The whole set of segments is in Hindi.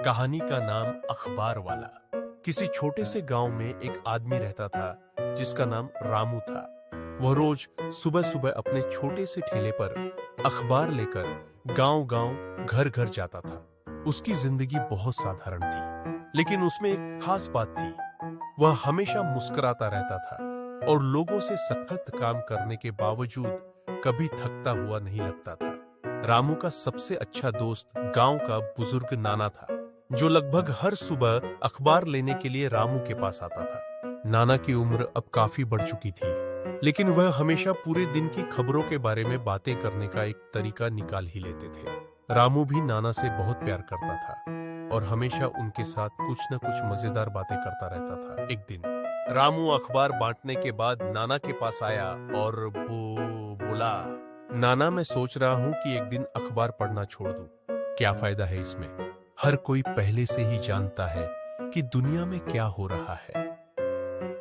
कहानी का नाम अखबार वाला। किसी छोटे से गांव में एक आदमी रहता था जिसका नाम रामू था। वह रोज सुबह सुबह अपने छोटे से ठेले पर अखबार लेकर गांव-गांव, घर-घर जाता था। उसकी जिंदगी बहुत साधारण थी, लेकिन उसमें एक खास बात थी। वह हमेशा मुस्कुराता रहता था और लोगों से सख्त काम करने के बावजूद कभी थकता हुआ नहीं लगता था। रामू का सबसे अच्छा दोस्त गांव का बुजुर्ग नाना था, जो लगभग हर सुबह अखबार लेने के लिए रामू के पास आता था। नाना की उम्र अब काफी बढ़ चुकी थी, लेकिन वह हमेशा पूरे दिन की खबरों के बारे में बातें करने का एक तरीका निकाल ही लेते थे। रामू भी नाना से बहुत प्यार करता था और हमेशा उनके साथ कुछ न कुछ मजेदार बातें करता रहता था। एक दिन रामू अखबार बांटने के बाद नाना के पास आया और बोला, नाना, मैं सोच रहा हूं कि एक दिन अखबार पढ़ना छोड़ दूं। क्या फायदा है इसमें? हर कोई पहले से ही जानता है कि दुनिया में क्या हो रहा है।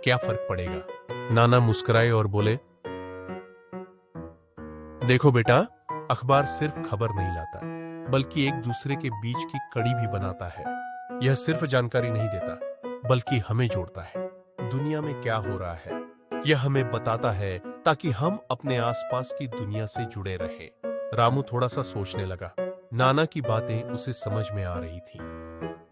क्या फर्क पड़ेगा? नाना मुस्कुराए और बोले, देखो बेटा, अखबार सिर्फ खबर नहीं लाता, बल्कि एक दूसरे के बीच की कड़ी भी बनाता है। यह सिर्फ जानकारी नहीं देता, बल्कि हमें जोड़ता है। दुनिया में क्या हो रहा है यह हमें बताता है, ताकि हम अपने आसपास की दुनिया से जुड़े रहे। रामू थोड़ा सा सोचने लगा। नाना की बातें उसे समझ में आ रही थी,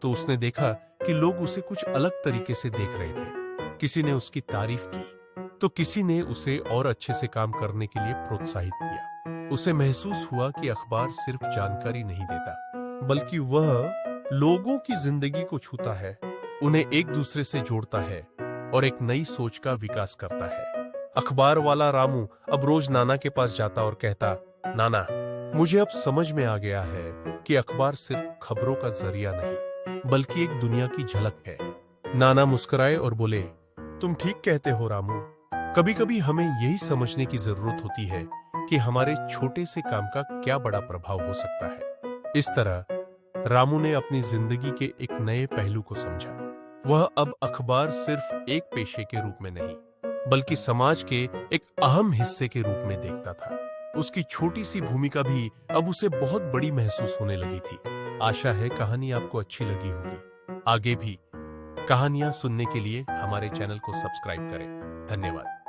तो उसने देखा कि लोग उसे कुछ अलग तरीके से देख रहे थे। किसी ने उसकी तारीफ की, तो किसी ने उसे और अच्छे से काम करने के लिए प्रोत्साहित किया। उसे महसूस हुआ कि अखबार सिर्फ जानकारी नहीं देता, बल्कि वह लोगों की जिंदगी को छूता है, उन्हें एक दूसरे से जोड़ता है और एक नई सोच का विकास करता है। अखबार वाला रामू अब रोज नाना के पास जाता और कहता, नाना, मुझे अब समझ में आ गया है कि अखबार सिर्फ खबरों का जरिया नहीं, बल्कि एक दुनिया की झलक है। नाना मुस्कुराए और बोले, तुम ठीक कहते हो रामू। कभी कभी हमें यही समझने की जरूरत होती है कि हमारे छोटे से काम का क्या बड़ा प्रभाव हो सकता है। इस तरह रामू ने अपनी जिंदगी के एक नए पहलू को समझा। वह अब अखबार सिर्फ एक पेशे के रूप में नहीं, बल्कि समाज के एक अहम हिस्से के रूप में देखता था। उसकी छोटी सी भूमिका भी अब उसे बहुत बड़ी महसूस होने लगी थी। आशा है कहानी आपको अच्छी लगी होगी। आगे भी कहानियां सुनने के लिए हमारे चैनल को सब्सक्राइब करें। धन्यवाद।